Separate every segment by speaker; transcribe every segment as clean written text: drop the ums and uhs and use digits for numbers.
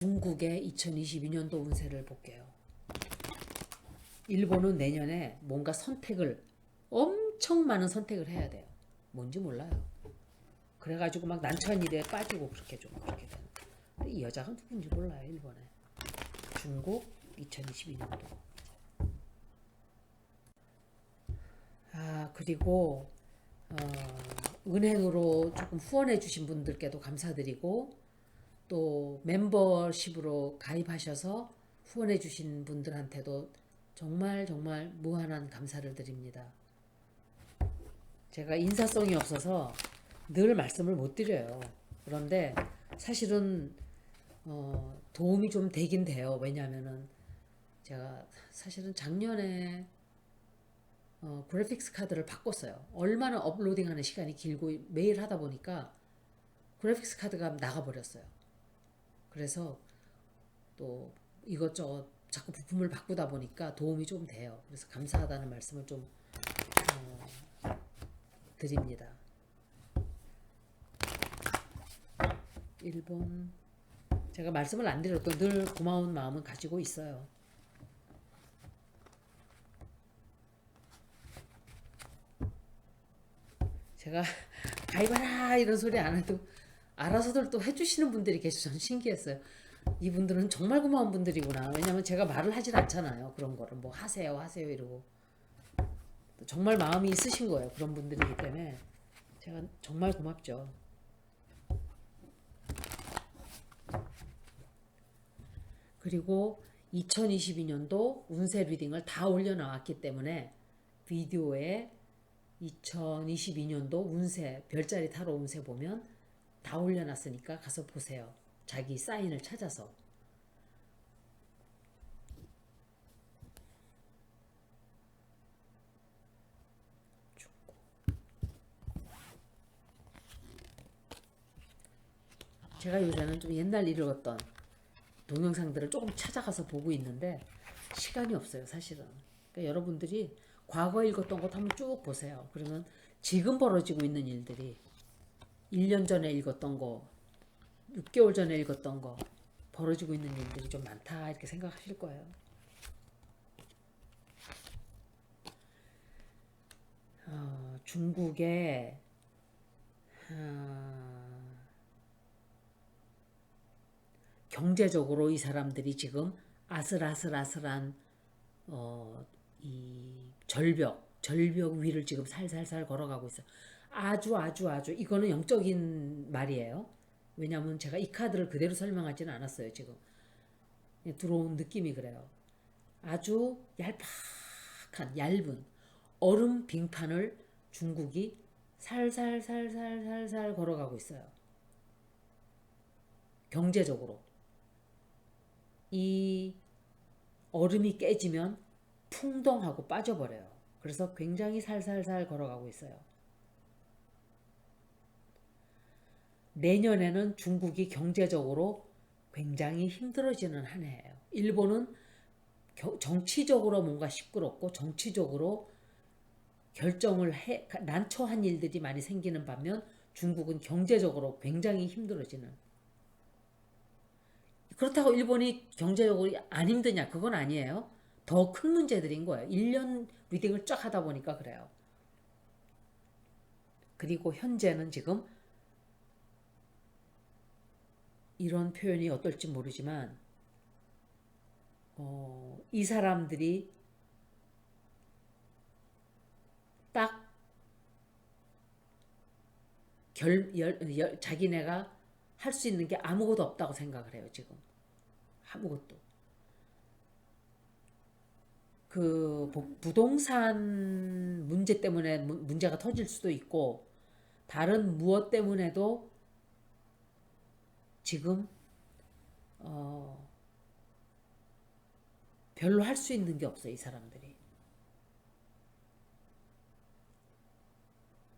Speaker 1: 중국의 2022년도 운세를 볼게요. 일본은 내년에 뭔가 선택을 엄청 많은 선택을 해야 돼요. 뭔지 몰라요. 그래가지고 막 난처한 일에 빠지고 그렇게 좀 그렇게 되는. 근데 이 여자가 누군지 몰라요. 일본에. 중국 2022년도. 그리고 어, 은행으로 조금 후원해 주신 분들께도 감사드리고 또 멤버십으로 가입하셔서 후원해 주신 분들한테도 정말 정말 무한한 감사를 드립니다. 제가 인사성이 없어서 늘 말씀을 못 드려요. 그런데 사실은 도움이 좀 되긴 돼요. 왜냐하면은 제가 사실은 작년에 그래픽스 카드를 바꿨어요. 얼마나 업로딩하는 시간이 길고 매일 하다 보니까 그래픽스 카드가 나가버렸어요. 그래서 또 이것저것 자꾸 부품을 바꾸다 보니까 도움이 좀 돼요. 그래서 감사하다는 말씀을 좀 드립니다. 일본 제가 말씀을 안 드려도 늘 고마운 마음은 가지고 있어요. 제가 가입하라 이런 소리 안 해도 알아서들 또 해주시는 분들이 계셔서 저는 신기했어요. 이분들은 정말 고마운 분들이구나. 왜냐면 제가 말을 하질 않잖아요. 그런 거를 뭐 하세요 하세요 이러고 정말 마음이 있으신 거예요. 그런 분들이기 때문에 제가 정말 고맙죠. 그리고 2022년도 운세 리딩을 다 올려놓았기 때문에 비디오에 2022년도 운세 별자리 타로 운세 보면 다 올려놨으니까 가서 보세요. 자기 사인을 찾아서. 제가 요새는 좀 옛날 읽었던 동영상들을 조금 찾아가서 보고 있는데 시간이 없어요, 사실은. 그러니까 여러분들이 과거에 읽었던 것 한번 쭉 보세요. 그러면 지금 벌어지고 있는 일들이 1년 전에 읽었던 거, 6개월 전에 읽었던 거 벌어지고 있는 일들이 좀 많다 이렇게 생각하실 거예요. 중국의 경제적으로 이 사람들이 지금 아슬아슬아슬한 이 절벽 위를 지금 살살살 걸어가고 있어요. 아주 이거는 영적인 말이에요. 왜냐하면 제가 이 카드를 그대로 설명하지는 않았어요. 지금 들어온 느낌이 그래요. 아주 얇은 얼음 빙판을 중국이 살살살살살살 걸어가고 있어요. 경제적으로 이 얼음이 깨지면 풍덩하고 빠져버려요. 그래서 굉장히 살살살 걸어가고 있어요. 내년에는 중국이 경제적으로 굉장히 힘들어지는 한 해예요. 일본은 정치적으로 뭔가 시끄럽고 정치적으로 난처한 일들이 많이 생기는 반면 중국은 경제적으로 굉장히 힘들어지는. 그렇다고 일본이 경제적으로 안 힘드냐? 그건 아니에요. 더 큰 문제들인 거예요. 1년 리딩을 쫙 하다 보니까 그래요. 그리고 현재는 지금 이런 표현이 어떨지 모르지만 이 사람들이 딱 자기네가 할 수 있는 게 아무것도 없다고 생각을 해요, 지금. 아무것도. 그 부동산 문제 때문에 문제가 터질 수도 있고 다른 무엇 때문에도 지금 별로 할 수 있는 게 없어요, 이 사람들이.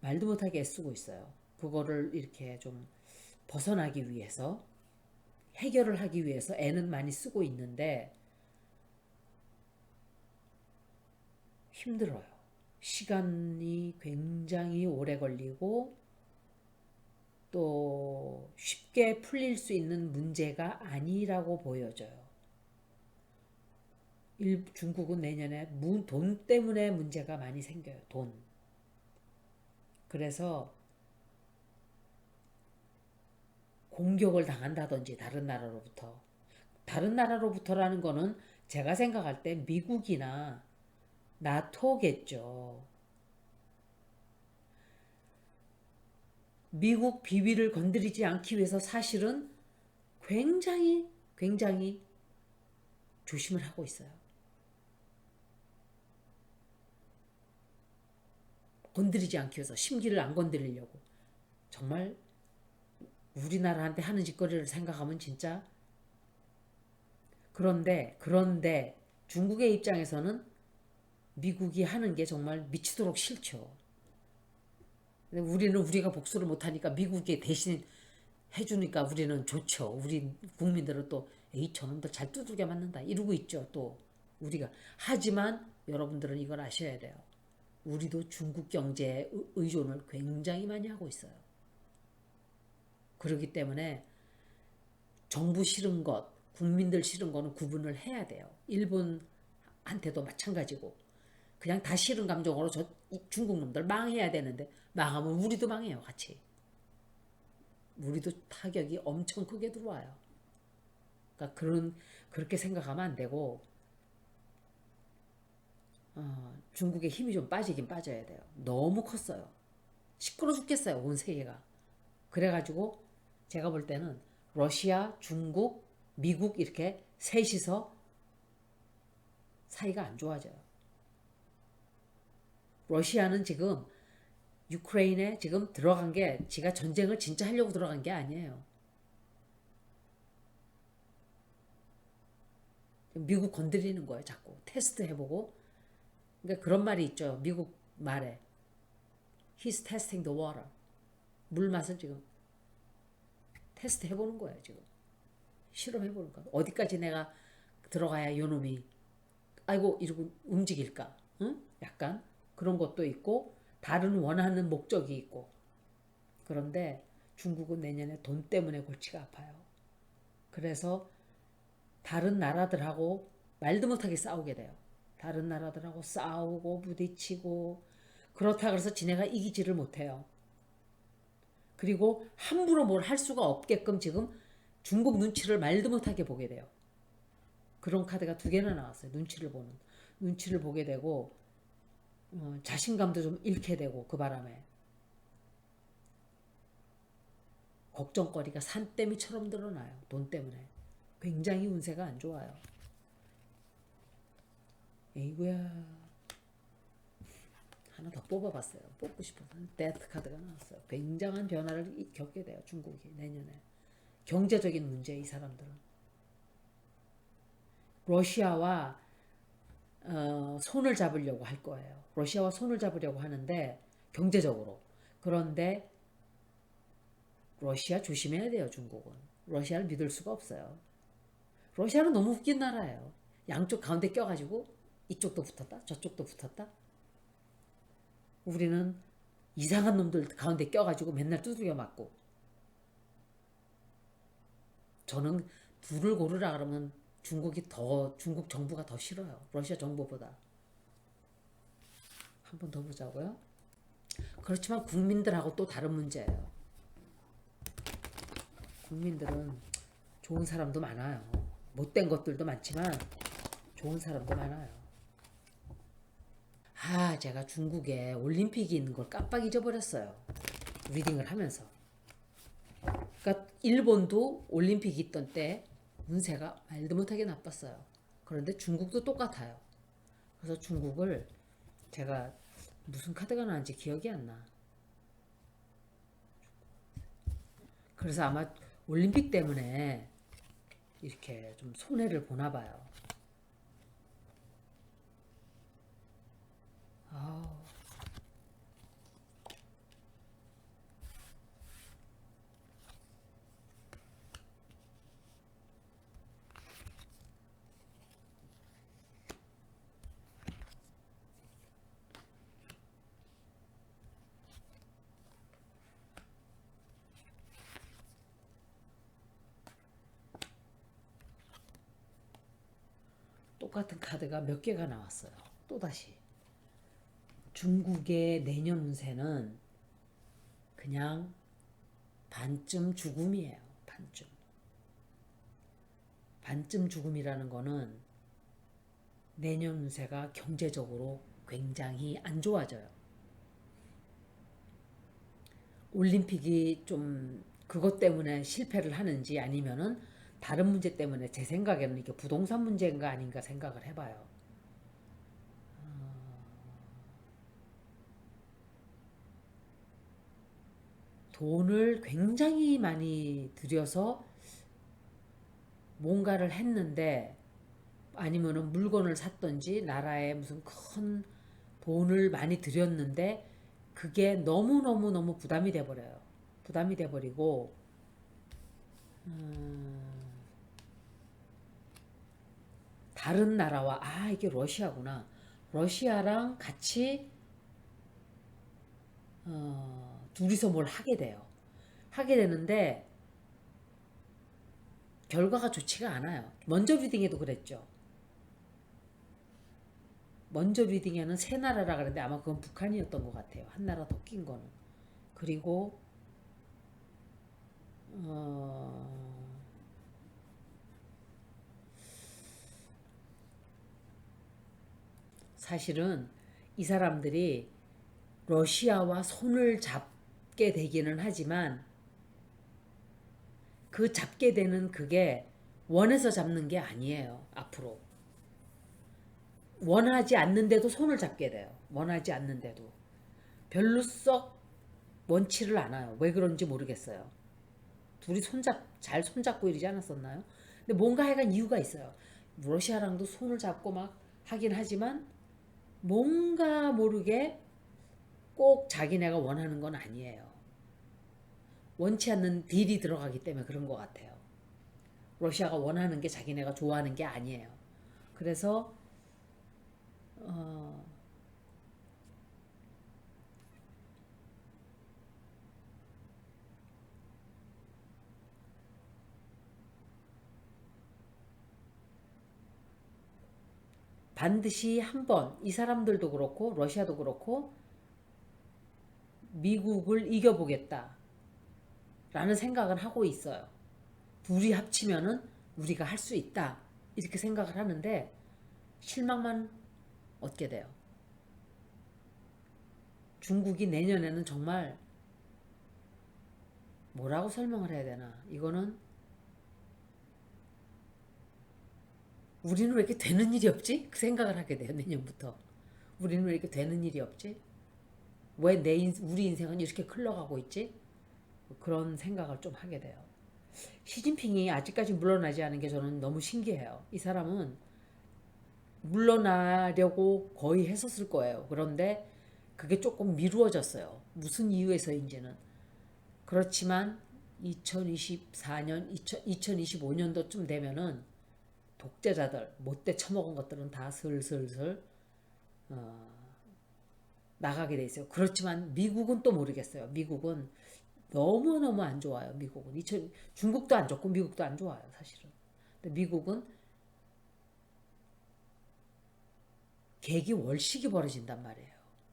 Speaker 1: 말도 못하게 애쓰고 있어요. 그거를 이렇게 좀 벗어나기 위해서 해결을 하기 위해서 애는 많이 쓰고 있는데 힘들어요. 시간이 굉장히 오래 걸리고 또 쉽게 풀릴 수 있는 문제가 아니라고 보여져요. 중국은 내년에 돈 때문에 문제가 많이 생겨요. 돈. 그래서 공격을 당한다든지 다른 나라로부터라는 거는 제가 생각할 때 미국이나 나토겠죠. 미국 비위를 건드리지 않기 위해서 사실은 굉장히 조심을 하고 있어요. 건드리지 않기 위해서 심기를 안 건드리려고. 정말 우리나라한테 하는 짓거리를 생각하면 진짜 그런데 중국의 입장에서는 미국이 하는 게 정말 미치도록 싫죠. 근데 우리는 우리가 복수를 못하니까 미국이 대신 해주니까 우리는 좋죠. 우리 국민들은 또 에이 저놈들 잘 두들겨 맞는다 이러고 있죠. 또 우리가 하지만 여러분들은 이걸 아셔야 돼요. 우리도 중국 경제에 의존을 굉장히 많이 하고 있어요. 그렇기 때문에 정부 싫은 것, 국민들 싫은 거는 구분을 해야 돼요. 일본한테도 마찬가지고 그냥 다 싫은 감정으로 중국 놈들 망해야 되는데 망하면 우리도 망해요. 같이. 우리도 타격이 엄청 크게 들어와요. 그러니까 그렇게 생각하면 안 되고 중국의 힘이 좀 빠지긴 빠져야 돼요. 너무 컸어요. 시끄러 죽겠어요. 온 세계가. 그래가지고 제가 볼 때는 러시아, 중국, 미국 이렇게 셋이서 사이가 안 좋아져요. 러시아는 지금 유크레인에 지금 들어간 게 지가 전쟁을 진짜 하려고 들어간 게 아니에요. 미국 건드리는 거예요. 자꾸 테스트 해보고. 그러니까 그런 말이 있죠. 미국 말에 He's testing the water. 물 맛을 지금 테스트 해보는 거예요. 지금 실험해보는 거예요. 어디까지 내가 들어가야 요놈이 아이고 이러고 움직일까? 응? 약간 그런 것도 있고 다른 원하는 목적이 있고 그런데 중국은 내년에 돈 때문에 골치가 아파요. 그래서 다른 나라들하고 말도 못하게 싸우게 돼요. 다른 나라들하고 싸우고 부딪히고 그렇다 그래서 지네가 이기지를 못해요. 그리고 함부로 뭘 할 수가 없게끔 지금 중국 눈치를 말도 못하게 보게 돼요. 그런 카드가 두 개나 나왔어요. 눈치를 보게 되고 자신감도 좀 잃게 되고 그 바람에 걱정거리가 산더미처럼 늘어나요. 돈 때문에. 굉장히 운세가 안 좋아요. 에이구야. 하나 더 뽑아봤어요. 뽑고 싶어서. 데트 카드가 나왔어요. 굉장한 변화를 겪게 돼요. 중국이 내년에. 경제적인 문제 이 사람들은. 러시아와 손을 잡으려고 할 거예요. 러시아와 손을 잡으려고 하는데 경제적으로. 그런데 러시아 조심해야 돼요. 중국은. 러시아를 믿을 수가 없어요. 러시아는 너무 웃긴 나라예요. 양쪽 가운데 껴가지고 이쪽도 붙었다 저쪽도 붙었다. 우리는 이상한 놈들 가운데 껴가지고 맨날 두들겨 맞고. 저는 둘을 고르라 그러면 중국 정부가 더 싫어요. 러시아 정부보다. 한 번 더 보자고요. 그렇지만 국민들하고 또 다른 문제예요. 국민들은 좋은 사람도 많아요. 못된 것들도 많지만 좋은 사람도 많아요. 제가 중국에 올림픽이 있는 걸 깜빡 잊어버렸어요. 리딩을 하면서. 그러니까 일본도 올림픽이 있던 때 운세가 말도 못하게 나빴어요. 그런데 중국도 똑같아요. 그래서 중국을 제가 무슨 카드가 나왔는지 기억이 안 나. 그래서 아마 올림픽 때문에 이렇게 좀 손해를 보나 봐요. 아우. 똑같은 카드가 몇 개가 나왔어요. 또다시 중국의 내년 운세는 그냥 반쯤 죽음이에요. 반쯤. 반쯤 죽음이라는 거는 내년 운세가 경제적으로 굉장히 안 좋아져요. 올림픽이 좀 그것 때문에 실패를 하는지 아니면은 다른 문제 때문에 제 생각에는 이게 부동산 문제인가 아닌가 생각을 해봐요. 돈을 굉장히 많이 들여서 뭔가를 했는데 아니면은 물건을 샀던지 나라에 무슨 큰 돈을 많이 들였는데 그게 너무너무너무 부담이 돼버려요. 부담이 돼버리고 다른 나라와 이게 러시아구나. 러시아랑 같이 둘이서 뭘 하게 돼요. 하게 되는데 결과가 좋지가 않아요. 먼저 리딩에도 그랬죠. 먼저 리딩에는 세 나라라 그랬는데 아마 그건 북한이었던 것 같아요. 한 나라 더 낀 거는. 그리고 사실은 이 사람들이 러시아와 손을 잡게 되기는 하지만 그 잡게 되는 그게 원해서 잡는 게 아니에요. 앞으로. 원하지 않는데도 손을 잡게 돼요. 원하지 않는데도. 별로 썩 원치를 않아요. 왜 그런지 모르겠어요. 둘이 잘 손잡고 이러지 않았었나요? 근데 뭔가 하여간 이유가 있어요. 러시아랑도 손을 잡고 막 하긴 하지만 뭔가 모르게 꼭 자기네가 원하는 건 아니에요. 원치 않는 딜이 들어가기 때문에 그런 것 같아요. 러시아가 원하는 게 자기네가 좋아하는 게 아니에요. 그래서 반드시 한번 이 사람들도 그렇고 러시아도 그렇고 미국을 이겨보겠다 라는 생각을 하고 있어요. 둘이 합치면은 우리가 할 수 있다 이렇게 생각을 하는데 실망만 얻게 돼요. 중국이 내년에는 정말 뭐라고 설명을 해야 되나. 이거는 우리는 왜 이렇게 되는 일이 없지? 그 생각을 하게 돼요. 내년부터. 우리는 왜 이렇게 되는 일이 없지? 왜 우리 인생은 이렇게 흘러가고 있지? 그런 생각을 좀 하게 돼요. 시진핑이 아직까지 물러나지 않은 게 저는 너무 신기해요. 이 사람은 물러나려고 거의 했었을 거예요. 그런데 그게 조금 미루어졌어요. 무슨 이유에서인지는. 그렇지만 2024년, 2025년도쯤 되면은 독재자들, 못돼 처먹은 것들은 다 슬슬슬 나가게 돼 있어요. 그렇지만 미국은 또 모르겠어요. 미국은 너무너무 안 좋아요. 미국은. 중국도 안 좋고 미국도 안 좋아요. 사실은. 근데 미국은 개기월식이 벌어진단 말이에요.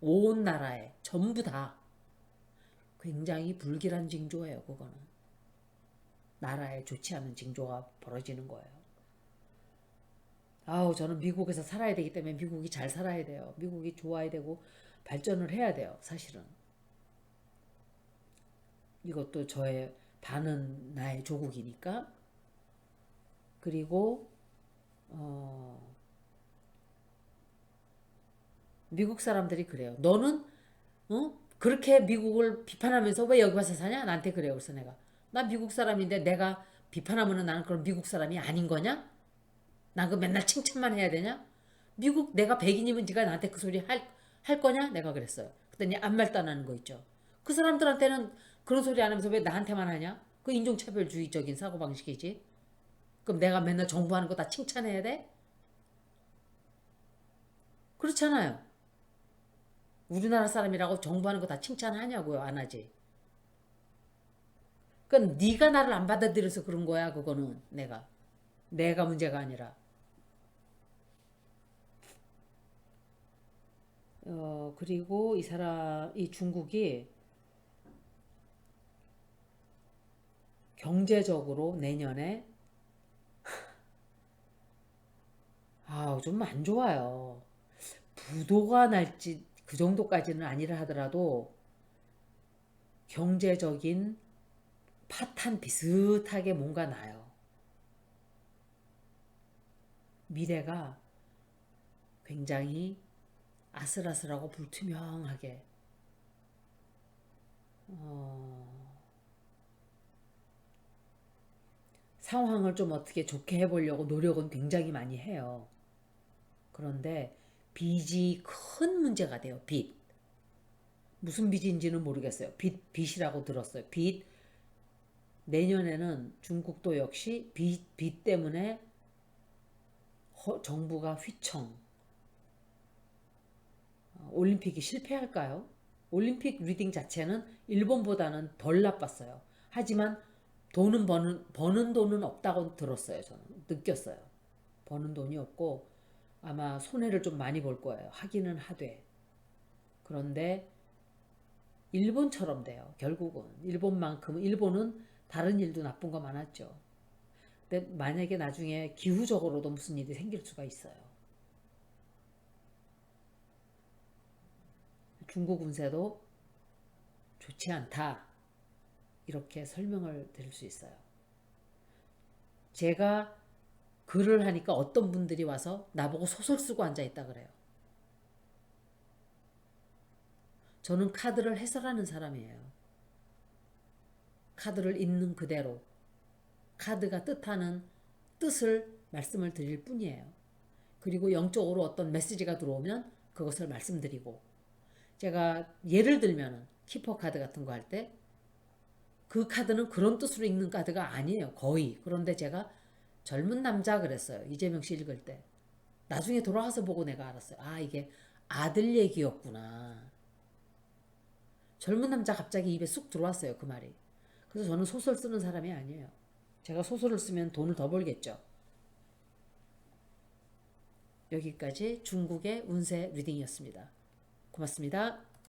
Speaker 1: 온 나라에 전부 다 굉장히 불길한 징조예요. 그거는. 나라에 좋지 않은 징조가 벌어지는 거예요. 저는 미국에서 살아야 되기 때문에 미국이 잘 살아야 돼요. 미국이 좋아야 되고 발전을 해야 돼요. 사실은. 이것도 저의 반은 나의 조국이니까. 그리고 미국 사람들이 그래요. 너는 그렇게 미국을 비판하면서 왜 여기 와서 사냐? 나한테 그래요. 그래서 나 미국 사람인데 내가 비판하면 나는 그럼 미국 사람이 아닌 거냐? 난 그 맨날 칭찬만 해야 되냐? 미국 내가 백인이면 네가 나한테 그 소리 할 거냐? 내가 그랬어요. 그랬더니 아무 말도 안 하는 거 있죠. 그 사람들한테는 그런 소리 안 하면서 왜 나한테만 하냐? 그 인종차별주의적인 사고방식이지. 그럼 내가 맨날 정부 하는 거 다 칭찬해야 돼? 그렇잖아요. 우리나라 사람이라고 정부 하는 거 다 칭찬하냐고요? 안 하지. 그건 네가 나를 안 받아들여서 그런 거야. 그거는 내가 문제가 아니라. 그리고 이 중국이 경제적으로 내년에 좀 안 좋아요. 부도가 날지 그 정도까지는 아니라 하더라도 경제적인 파탄 비슷하게 뭔가 나요. 미래가 굉장히 아슬아슬하고 불투명하게 상황을 좀 어떻게 좋게 해보려고 노력은 굉장히 많이 해요. 그런데 빚이 큰 문제가 돼요. 빚. 무슨 빚인지는 모르겠어요. 빚이라고 들었어요. 빚. 내년에는 중국도 역시 빚 때문에 정부가 휘청. 올림픽이 실패할까요? 올림픽 리딩 자체는 일본보다는 덜 나빴어요. 하지만 버는 돈은 없다고 들었어요. 저는 느꼈어요. 버는 돈이 없고 아마 손해를 좀 많이 볼 거예요. 하기는 하되. 그런데 일본처럼 돼요. 결국은 일본은 다른 일도 나쁜 거 많았죠. 근데 만약에 나중에 기후적으로도 무슨 일이 생길 수가 있어요. 중국 운세도 좋지 않다. 이렇게 설명을 드릴 수 있어요. 제가 글을 하니까 어떤 분들이 와서 나보고 소설 쓰고 앉아있다 그래요. 저는 카드를 해석하는 사람이에요. 카드를 있는 그대로 카드가 뜻하는 뜻을 말씀을 드릴 뿐이에요. 그리고 영적으로 어떤 메시지가 들어오면 그것을 말씀드리고 제가 예를 들면 키퍼 카드 같은 거 할 때 그 카드는 그런 뜻으로 읽는 카드가 아니에요. 거의. 그런데 제가 젊은 남자 그랬어요. 이재명 씨 읽을 때. 나중에 돌아가서 보고 내가 알았어요. 이게 아들 얘기였구나. 젊은 남자 갑자기 입에 쑥 들어왔어요. 그 말이. 그래서 저는 소설 쓰는 사람이 아니에요. 제가 소설을 쓰면 돈을 더 벌겠죠. 여기까지 중국의 운세 리딩이었습니다. 고맙습니다.